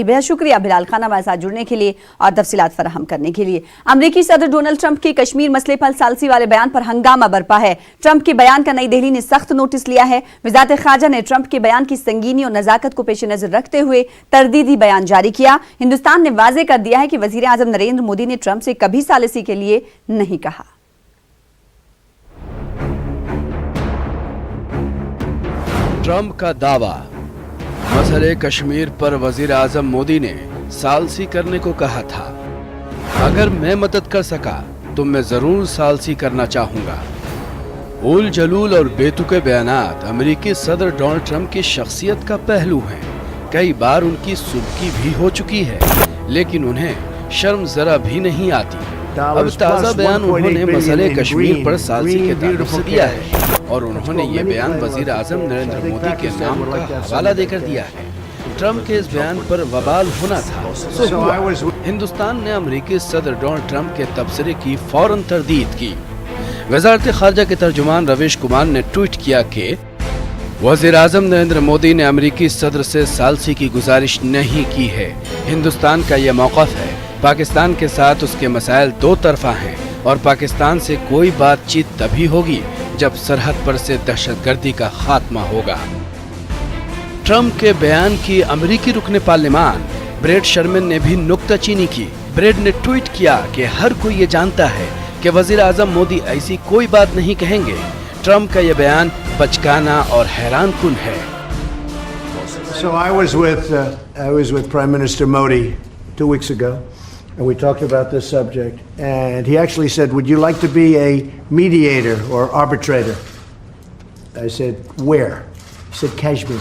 बेहद शुक्रिया बिलाल खान हमारे साथ जुड़ने के लिए और तफसीलात फराहम करने के लिए। अमरीकी सदर डोनाल्ड ट्रंप के कश्मीर मसले पर सालसी वाले बयान पर हंगामा बरपा है। ट्रंप के बयान का नई दिल्ली ने सख्त नोटिस लिया है। वज़ारत ख़ारजा ने ट्रंप के बयान की संगीनी और नज़ाकत को पेश नज़र रखते हुए तरदीदी बयान जारी किया। हिंदुस्तान ने वाज़ेह कर दिया है कि वज़ीर आज़म नरेंद्र मोदी ने ट्रंप से कभी सालिसी के लिए नहीं कहा। ट्रंप का दावा, मसले कश्मीर पर वजीर आजम मोदी ने सालसी करने को कहा था। अगर मैं मदद कर सका तो मैं जरूर सालसी करना चाहूंगा। उल जलूल और बेतुके बयानात अमेरिकी सदर डोनाल्ड ट्रंप की शख्सियत का पहलू हैं। कई बार उनकी सुबकी भी हो चुकी है, लेकिन उन्हें शर्म जरा भी नहीं आती। अब ताज़ा बयान उन्होंने मसले कश्मीर पर सालसी के ताल्लुक से दिया है और उन्होंने ये बयान वजीर आजम नरेंद्र मोदी के नाम का हवाला देकर दिया है। ट्रंप के इस बयान पर वबाल होना था सो हुआ। हिंदुस्तान ने अमेरिकी सदर डोनाल्ड ट्रंप के तबसरे की फौरन तरदीद की। वज़ारत ख़ारजा के तर्जुमान रवीश कुमार ने ट्वीट किया कि वज़ीर आज़म नरेंद्र मोदी ने अमेरिकी सदर से सालसी की गुजारिश नहीं की है। हिंदुस्तान का यह मौक़िफ़ है। पाकिस्तान के साथ उसके मसाइल दो तरफा हैं और पाकिस्तान से कोई बातचीत तभी होगी जब सरहद पर से दहशतगर्दी का खात्मा होगा। ट्रंप के बयान की अमेरिकी रुकने पार्लिमान ब्रेड शर्मन ने भी नुक्ताचीनी की। ब्रेड ने ट्वीट किया कि हर कोई ये जानता है कि वज़ीर आज़म मोदी ऐसी कोई बात नहीं कहेंगे। ट्रंप का यह बयान बचकाना और हैरानकुन है। So I was with Prime Minister Modi 2 weeks ago, and we talked about this subject. And he actually said, "Would you like to be a mediator or arbitrator?" I said, "Where?" He said, "Kashmir."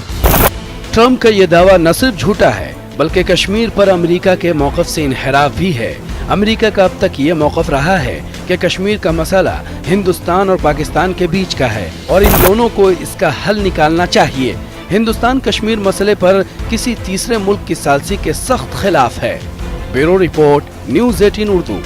Trump का ये दावा न सिर्फ झूठा है बल्कि कश्मीर पर America के मौक़िफ़ से इनहराफ भी है। अमेरिका का अब तक ये मौक़िफ़ रहा है कि कश्मीर का मसला हिंदुस्तान और पाकिस्तान के बीच का है और इन दोनों को इसका हल निकालना चाहिए। हिंदुस्तान कश्मीर मसले पर किसी तीसरे मुल्क की सालसी के सख्त खिलाफ है। Bureau report, news 18 Urdu.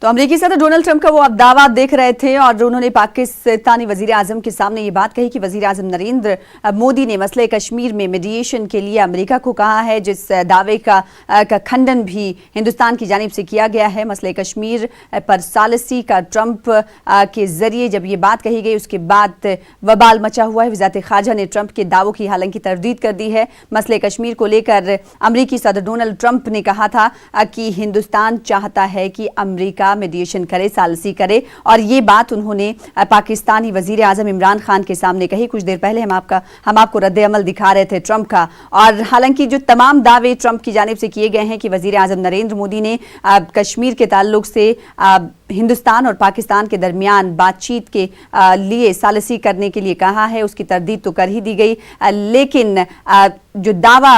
तो अमेरिकी सदर डोनाल्ड ट्रंप का वो अब दावा देख रहे थे और उन्होंने पाकिस्तानी वजीर आजम के सामने ये बात कही कि वजीर आजम नरेंद्र मोदी ने मसले कश्मीर में मीडिएशन के लिए अमेरिका को कहा है, जिस दावे का खंडन भी हिंदुस्तान की जानिब से किया गया है। मसले कश्मीर पर सालसी का ट्रंप के जरिए जब ये बात कही गई उसके बाद वबाल मचा हुआ है। वज़ारत ख़ारजा ने ट्रंप के दावों की हालांकि तरदीद कर दी है। मसले कश्मीर को लेकर अमेरिकी सदर डोनाल्ड ट्रंप ने कहा था कि हिंदुस्तान चाहता है कि अमेरिका मीडिएशन करे, सालसी करे, और ये बात उन्होंने पाकिस्तानी वजीर आजम इमरान खान के सामने कही। कुछ देर पहले हम आपको रद्द अमल दिखा रहे थे ट्रंप का। और हालांकि जो तमाम दावे ट्रंप की जानिब से किए गए हैं कि वजीर आजम नरेंद्र मोदी ने कश्मीर के ताल्लुक से हिंदुस्तान और पाकिस्तान के दरमियान बातचीत के लिए सालसी करने के लिए कहा है, उसकी तरदीद तो कर ही दी गई, लेकिन जो दावा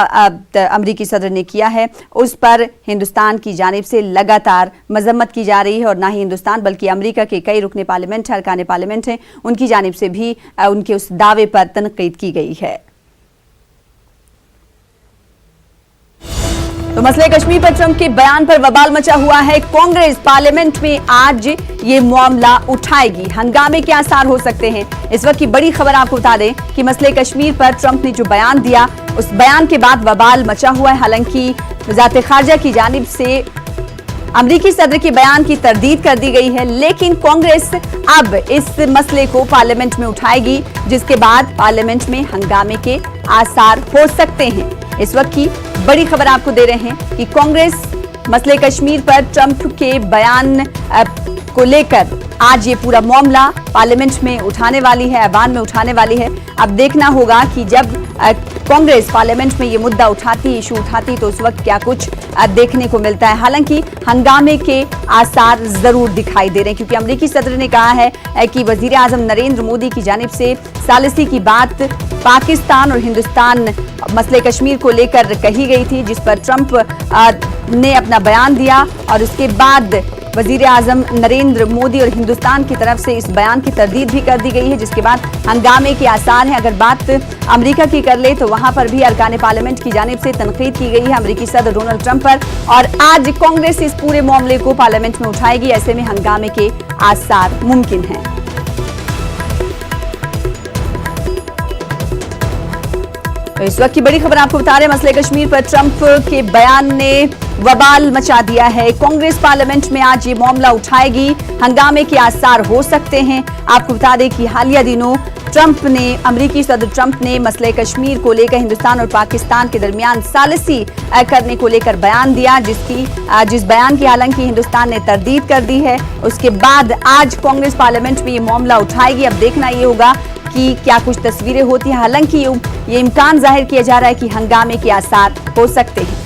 अमरीकी सदर ने किया है उस पर हिंदुस्तान की जानिब से लगातार मजम्मत की जा रही है। और ना ही हिंदुस्तान बल्कि अमरीका के कई रुकने पार्लियामेंट, अरकान पार्लियामेंट हैं, उनकी जानिब से भी उनके उस दावे पर तनकीद की गई है। तो मसले कश्मीर पर ट्रंप के बयान पर वबाल मचा हुआ है। कांग्रेस पार्लियामेंट में आज ये मामला उठाएगी। हंगामे के आसार हो सकते हैं। इस वक्त की बड़ी खबर आपको बता दें कि मसले कश्मीर पर ट्रंप ने जो बयान दिया उस बयान के बाद वबाल मचा हुआ है। हालांकि वज़ारत ख़ारजा की जानिब से अमरीकी सदर के बयान की तरदीद कर दी गई है, लेकिन कांग्रेस अब इस मसले को पार्लियामेंट में उठाएगी, जिसके बाद पार्लियामेंट में हंगामे के आसार हो सकते हैं। इस वक्त की बड़ी खबर आपको दे रहे हैं कि कांग्रेस मसले कश्मीर पर ट्रंप के बयान को लेकर आज ये पूरा मामला पार्लियामेंट में उठाने वाली है, ऐवान में उठाने वाली है। अब देखना होगा कि जब कांग्रेस पार्लियामेंट में ये मुद्दा उठाती, इशू उठाती, तो उस वक्त क्या कुछ देखने को मिलता है। हालांकि हंगामे के आसार जरूर दिखाई दे रहे हैं, क्योंकि अमेरिकी सदर ने कहा है कि वजीर आजम नरेंद्र मोदी की जानिब से सालिसी की बात पाकिस्तान और हिंदुस्तान मसले कश्मीर को लेकर कही गई थी, जिस पर ट्रंप ने अपना बयान दिया और उसके बाद वजीर आजम नरेंद्र मोदी और हिंदुस्तान की तरफ से इस बयान की तरदीद भी कर दी गई है, जिसके बाद हंगामे के आसार हैं। अगर बात अमेरिका की कर ले तो वहां पर भी अरकान पार्लियामेंट की जानिब से तनकीद की गई है अमेरिकी सदर डोनाल्ड ट्रंप पर, और आज कांग्रेस इस पूरे मामले को पार्लियामेंट में उठाएगी। ऐसे में हंगामे के आसार मुमकिन हैं। तो इस वक्त की बड़ी खबर आपको बता रहे हैं, मसले कश्मीर पर ट्रंप के बयान ने वबाल मचा दिया है। कांग्रेस पार्लियामेंट में आज ये मामला उठाएगी, हंगामे के आसार हो सकते हैं। आपको बता दें कि हालिया दिनों अमेरिकी सदर ट्रंप ने मसले कश्मीर को लेकर हिंदुस्तान और पाकिस्तान के दरमियान सालिसी करने को लेकर बयान दिया, जिस बयान की हालांकि हिंदुस्तान ने तरदीद कर दी है। उसके बाद आज कांग्रेस पार्लियामेंट में ये मामला उठाएगी। अब देखना ये होगा कि क्या कुछ तस्वीरें होती हैं। हालांकि ये इम्कान जाहिर किया जा रहा है कि हंगामे के आसार हो सकते हैं।